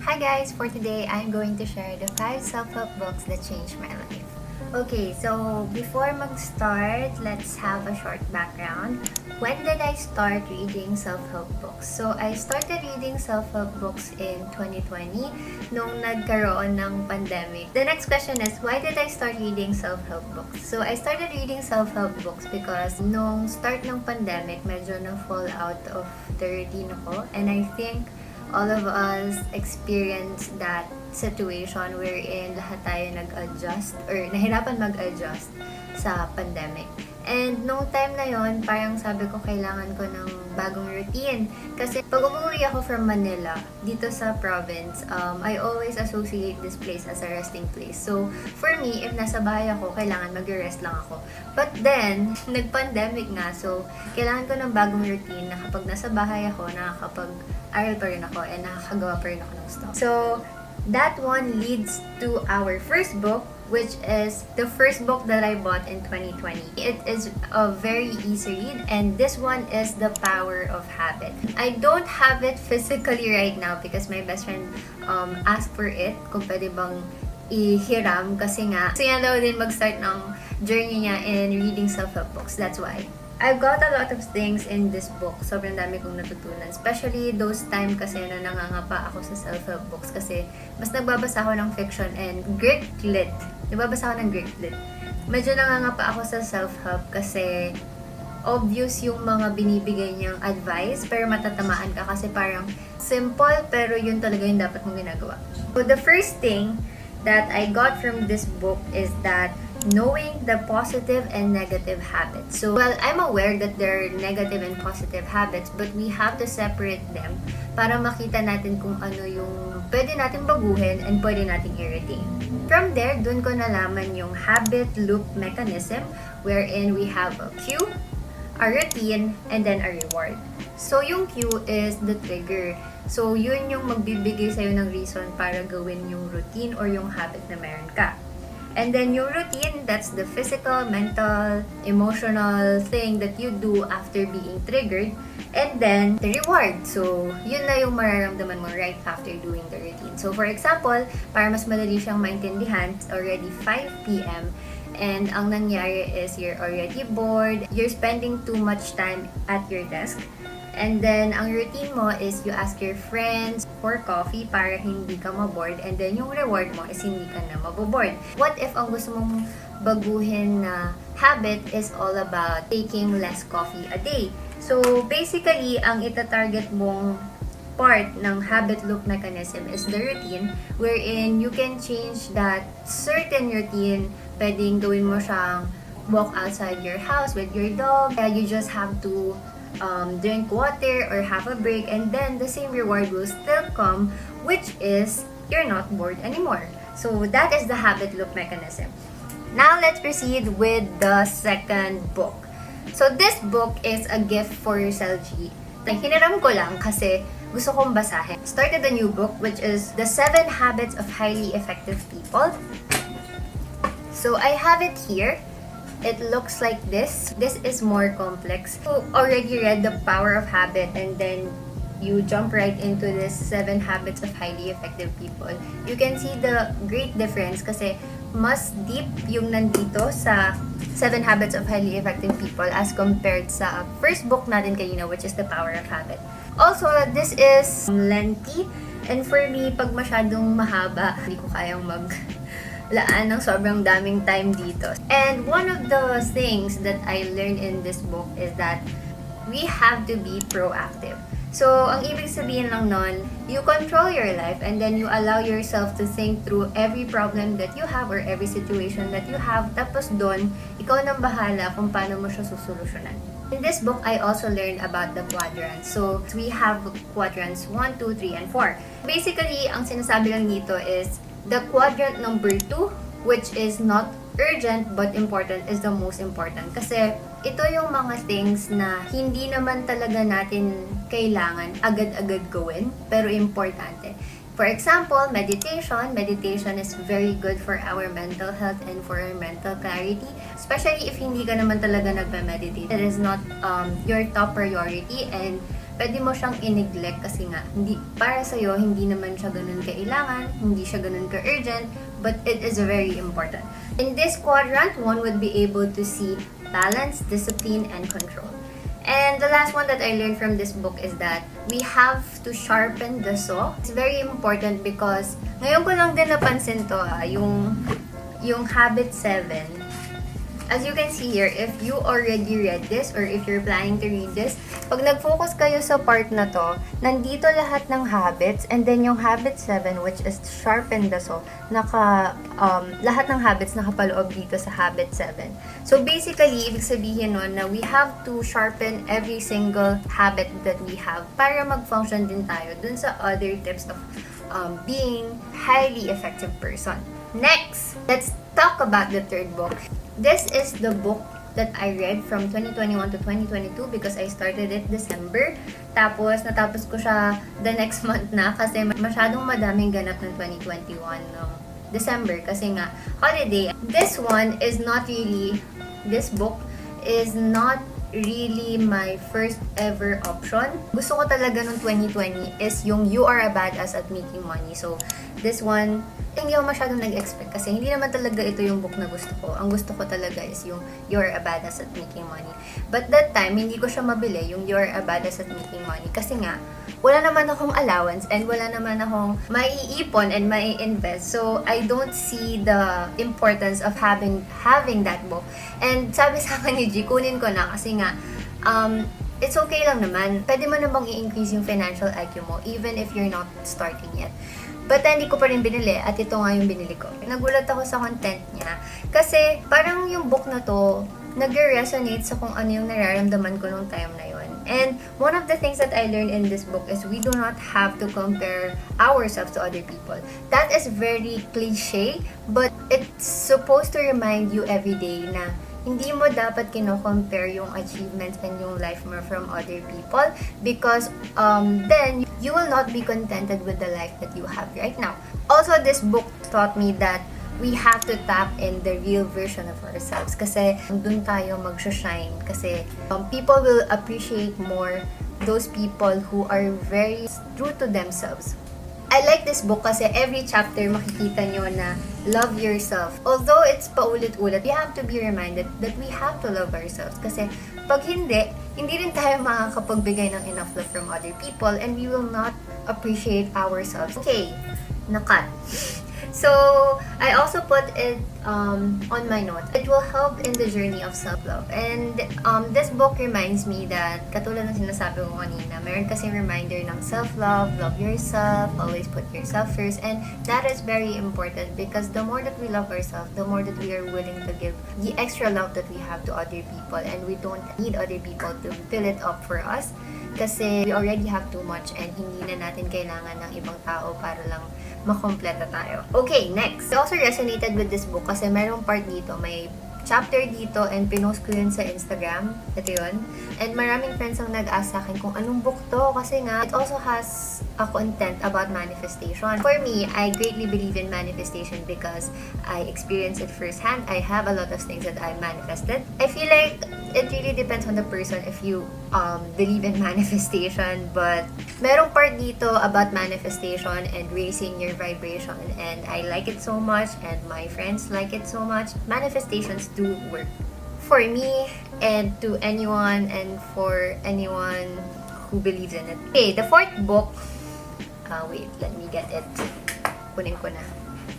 Hi guys! For today, I'm going to share the 5 self-help books that changed my life. Okay, so before mag-start, let's have a short background. When did I start reading self-help books? So, I started reading self-help books in 2020 nung nagkaroon ng pandemic. The next question is, why did I start reading self-help books? So, I started reading self-help books because nung start ng pandemic, medyo na-fall out of the routine ako. And I think all of us experience that situation wherein lahat tayo nag-adjust or nahirapan mag-adjust sa pandemic. And nung time na yon, parang sabi ko kailangan ko ng bagong routine. Kasi pag umuwi ako from Manila, dito sa province, I always associate this place as a resting place. So, for me, if nasa bahay ako, kailangan mag-rest lang ako. But then, nag-pandemic nga, so kailangan ko ng bagong routine na kapag nasa bahay ako, nakakapag-aral pa rin ako and nakakagawa pa rin ako ng stuff. So, that one leads to our first book, which is the first book that I bought in 2020. It is a very easy read, and this one is The Power of Habit. I don't have it physically right now because my best friend asked for it, kung pwede bang ihiram kasi nga daw din mag-start ng journey niya in reading self-help books. That's why. I've got a lot of things in this book. Sobrang dami kong natutunan. Especially those time kasi na nangangapa ako sa self-help books kasi mas nagbabasa ako ng fiction and Greek lit. Nagbabasa ako ng Greek lit. Medyo nangangapa ako sa self-help kasi obvious yung mga binibigay niyang advice pero matatamaan ka kasi parang simple pero yun talaga yung dapat mong ginagawa. So the first thing that I got from this book is that knowing the positive and negative habits. So, well, I'm aware that there are negative and positive habits, but we have to separate them para makita natin kung ano yung pwede natin baguhin and pwede natin i-retain. From there, dun ko nalaman yung habit loop mechanism wherein we have a cue, a routine, and then a reward. So, yung cue is the trigger. So, yun yung magbibigay sa'yo ng reason para gawin yung routine or yung habit na meron ka. And then yung routine, that's the physical, mental, emotional thing that you do after being triggered. And then the reward. So, yun na yung mararamdaman mo right after doing the routine. So, for example, para mas madali siyang maintindihan, it's already 5 p.m. And ang nangyari is you're already bored, you're spending too much time at your desk. And then, ang routine mo is you ask your friends for coffee para hindi ka mabored. And then, yung reward mo is hindi ka na mabobored. What if ang gusto mong baguhin na habit is all about taking less coffee a day? So, basically, ang itatarget mong part ng habit loop mechanism is the routine wherein you can change that certain routine. Pwedeng gawin mo siyang walk outside your house with your dog. You just have to drink water or have a break, and then the same reward will still come, which is you're not bored anymore. So that is the habit loop mechanism. Now let's proceed with the second book. So this book is a gift for Selji. Hiniram ko lang kasi gusto kong basahin. Started a new book, which is The 7 Habits of Highly Effective People. So I have it here. It looks like this. This is more complex. You already read The Power of Habit and then you jump right into this 7 Habits of Highly Effective People. You can see the great difference kasi mas deep yung nandito sa 7 Habits of Highly Effective People as compared sa first book natin kanina, which is The Power of Habit. Also, this is lengthy, and for me, pag masyadong mahaba, hindi ko kayang laan ng sobrang daming time dito. And one of the things that I learned in this book is that we have to be proactive. So, ang ibig sabihin lang nun, you control your life and then you allow yourself to think through every problem that you have or every situation that you have. Tapos doon, ikaw nang bahala kung paano mo siya susolusyonan. In this book, I also learned about the quadrants. So, we have quadrants 1, 2, 3, and 4. Basically, ang sinasabi lang dito is the quadrant number 2, which is not urgent but important, is the most important. Kasi ito yung mga things na hindi naman talaga natin kailangan agad-agad gawin, pero importante. For example, meditation. Meditation is very good for our mental health and for our mental clarity. Especially if hindi ka naman talaga nagme-meditate. It is not your top priority and pwede mo siyang i-neglect kasi nga, hindi, para sa'yo, hindi naman siya ganun kailangan, hindi siya ganun ka-urgent, but it is very important. In this quadrant, one would be able to see balance, discipline, and control. And the last one that I learned from this book is that we have to sharpen the saw. It's very important because ngayon ko lang din napansin to, yung Habit 7. As you can see here, if you already read this or if you're planning to read this, pag nag-focus kayo sa part na to, nandito lahat ng habits, and then yung Habit 7, which is sharpen the saw, lahat ng habits nakapaloob dito sa Habit 7. So basically, ibig sabihin nun na we have to sharpen every single habit that we have para mag-function din tayo dun sa other tips of being highly effective person. Next, let's talk about the third book. This is the book that I read from 2021 to 2022 because I started it December. Tapos, natapos ko siya the next month na kasi masyadong madaming ganap ng 2021 no December kasi nga holiday. This book is not really my first ever option. Gusto ko talaga nung 2020 is yung You Are a Badass at Making Money. So, this one, hindi ako masyadong nag-expect kasi hindi naman talaga ito yung book na gusto ko. Ang gusto ko talaga is yung You're a Badass at Making Money. But that time, hindi ko siya mabili, yung You're a Badass at Making Money. Kasi nga, wala naman akong allowance and wala naman akong maiipon and mai-invest. So, I don't see the importance of having that book. And sabi sa akin ni G, kunin ko na kasi nga, it's okay lang naman. Pwede mo namang i-increase yung financial IQ mo even if you're not starting yet. But hindi ko pa rin binili at ito nga yung binili ko. Nagulat ako sa content niya kasi parang yung book na to nag-resonate sa kung ano yung nararamdaman ko nung time na yun. And one of the things that I learned in this book is we do not have to compare ourselves to other people. That is very cliche, but it's supposed to remind you every day na hindi mo dapat kino-compare yung achievements and yung life mo from other people because then you will not be contented with the life that you have right now. Also, this book taught me that we have to tap in the real version of ourselves kasi dun tayo mag-shine kasi people will appreciate more those people who are very true to themselves. I like this book kasi every chapter makikita nyo na love yourself. Although it's paulit-ulit, we have to be reminded that we have to love ourselves. Kasi pag hindi rin tayo makakapagbigay ng enough love from other people and we will not appreciate ourselves. Okay, nakat. So, I also put it on my notes. It will help in the journey of self-love. And this book reminds me that, katulad ng sinasabi ko kanina, meron kasing reminder ng self-love, love yourself, always put yourself first. And that is very important because the more that we love ourselves, the more that we are willing to give the extra love that we have to other people. And we don't need other people to fill it up for us kasi we already have too much and hindi na natin kailangan ng ibang tao para lang makompleta tayo. Okay, next. I also resonated with this book kasi merong part dito, may chapter dito and pinost ko yun sa Instagram. Ito yun. And maraming friends ang nag-ask sa akin kung anong book to kasi nga, it also has a content about manifestation. For me, I greatly believe in manifestation because I experienced it firsthand. I have a lot of things that I manifested. I feel like it really depends on the person if you believe in manifestation, but merong part dito about manifestation and raising your vibration, and I like it so much and my friends like it so much. Manifestations do work for me and to anyone and for anyone who believes in it. Okay, the fourth book, wait, let me get it. Kunin ko na.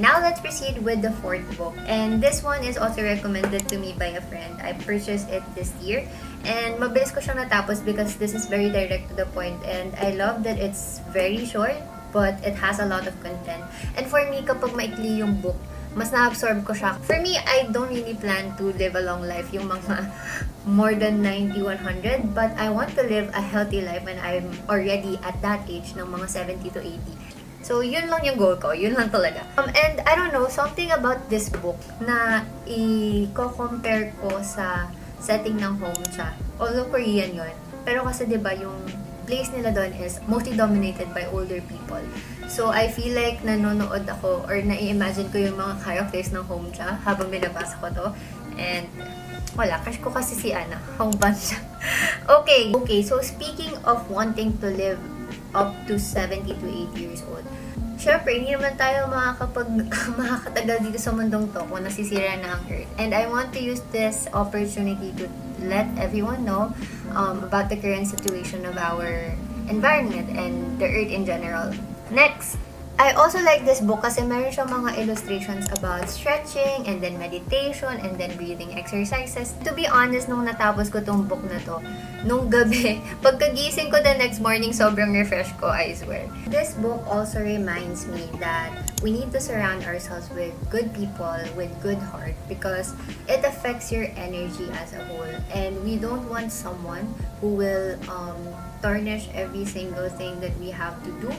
Now let's proceed with the fourth book, and this one is also recommended to me by a friend. I purchased it this year and mabilis ko siyang natapos because this is very direct to the point and I love that it's very short but it has a lot of content. And for me, kapag maikli yung book, mas na-absorb ko siya. For me, I don't really plan to live a long life, yung mga more than 90, 100, but I want to live a healthy life when I'm already at that age ng mga 70 to 80. So, yun lang yung goal ko. Yun lang talaga. And I don't know, something about this book na i-compare ko sa setting ng home siya. Although Korean yun. Pero kasi diba yung place nila doon is mostly dominated by older people. So, I feel like nanonood ako or na-imagine ko yung mga characters ng home siya habang binabasa ko to. And wala, crush ko kasi si Ana. Hong Ban siya. Okay, so speaking of wanting to live up to 70 to 80 years old, syempre, hindi naman tayo makakatagal dito sa mundong to kung nasisira na ang Earth. And I want to use this opportunity to let everyone know about the current situation of our environment and the Earth in general. Next, I also like this book kasi meron siyang mga illustrations about stretching and then meditation and then breathing exercises. To be honest, nung natapos ko tong book na to, nung gabi, pagkagising ko the next morning, sobrang refresh ko, I swear. This book also reminds me that we need to surround ourselves with good people, with good heart, because it affects your energy as a whole. And we don't want someone who will tarnish every single thing that we have to do.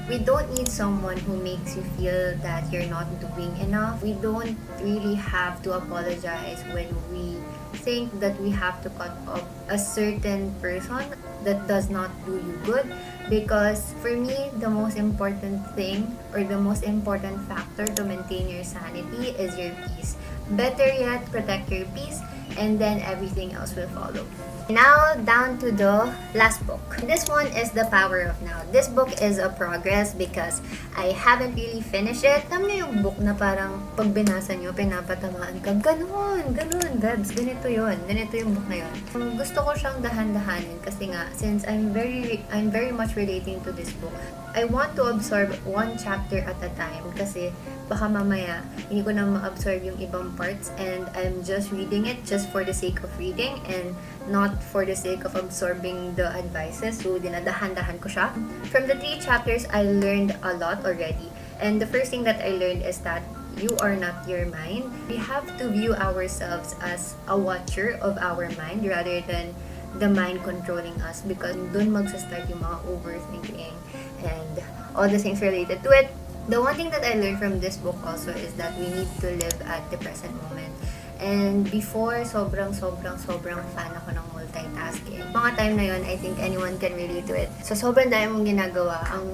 We don't need someone who makes you feel that you're not doing enough. We don't really have to apologize when we think that we have to cut off a certain person that does not do you good, because for me, the most important thing or the most important factor to maintain your sanity is your peace. Better yet, protect your peace and then everything else will follow. Now, down to the last book. This one is The Power of Now. This book is a progress because I haven't really finished it. Alam niyo yung book na parang pag binasa niyo, pinapatamaan ka, ganun, Debs, ganito yung book na yun. Gusto ko siyang dahan-dahanin kasi nga, since I'm very much relating to this book, I want to absorb one chapter at a time kasi baka mamaya hindi ko na ma-absorb yung ibang parts and I'm just reading it just for the sake of reading and not for the sake of absorbing the advices. So, dinadahan-dahan ko siya. From the 3 chapters, I learned a lot already. And the first thing that I learned is that you are not your mind. We have to view ourselves as a watcher of our mind rather than the mind controlling us, because dun magsa-start yung mga overthinking and all the things related to it. The one thing that I learned from this book also is that we need to live at the present moment. And before, sobrang fan ako ng multitasking. Mga time na yun, I think anyone can relate to it. So, sobrang dami mong ginagawa. Ang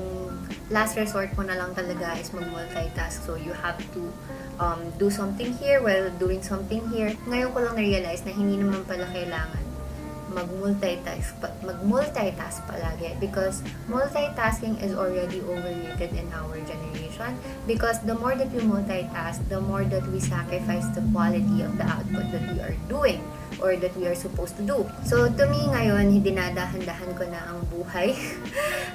last resort mo na lang talaga is mag-multitask. So, you have to do something here while doing something here. Ngayon ko lang na-realize na hindi naman pala kailangan mag-multitask palagi, because multitasking is already overrated in our generation, because the more that we multitask, the more that we sacrifice the quality of the output that we are doing or that we are supposed to do. So to me ngayon, dinadahan-dahan ko na ang buhay.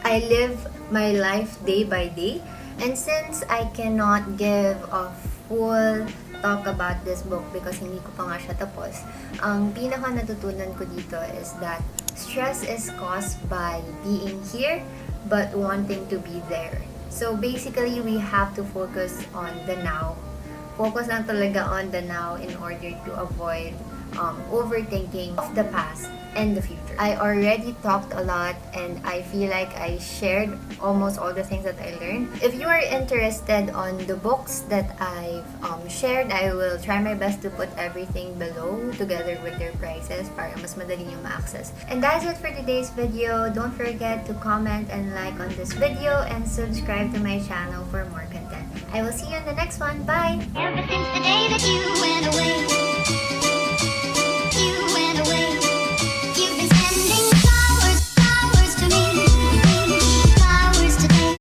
I live my life day by day, and since I cannot give a full talk about this book because hindi ko pa nga siya tapos, ang pinaka natutunan ko dito is that stress is caused by being here but wanting to be there. So basically, we have to focus on the now. Focus lang talaga on the now in order to avoid overthinking of the past and the future. I already talked a lot and I feel like I shared almost all the things that I learned. If you are interested on the books that I've shared, I will try my best to put everything below together with their prices para mas madali nyo ma-access. And that's it for today's video. Don't forget to comment and like on this video and subscribe to my channel for more content. I will see you in the next one. Bye! Ever since the day that you went away.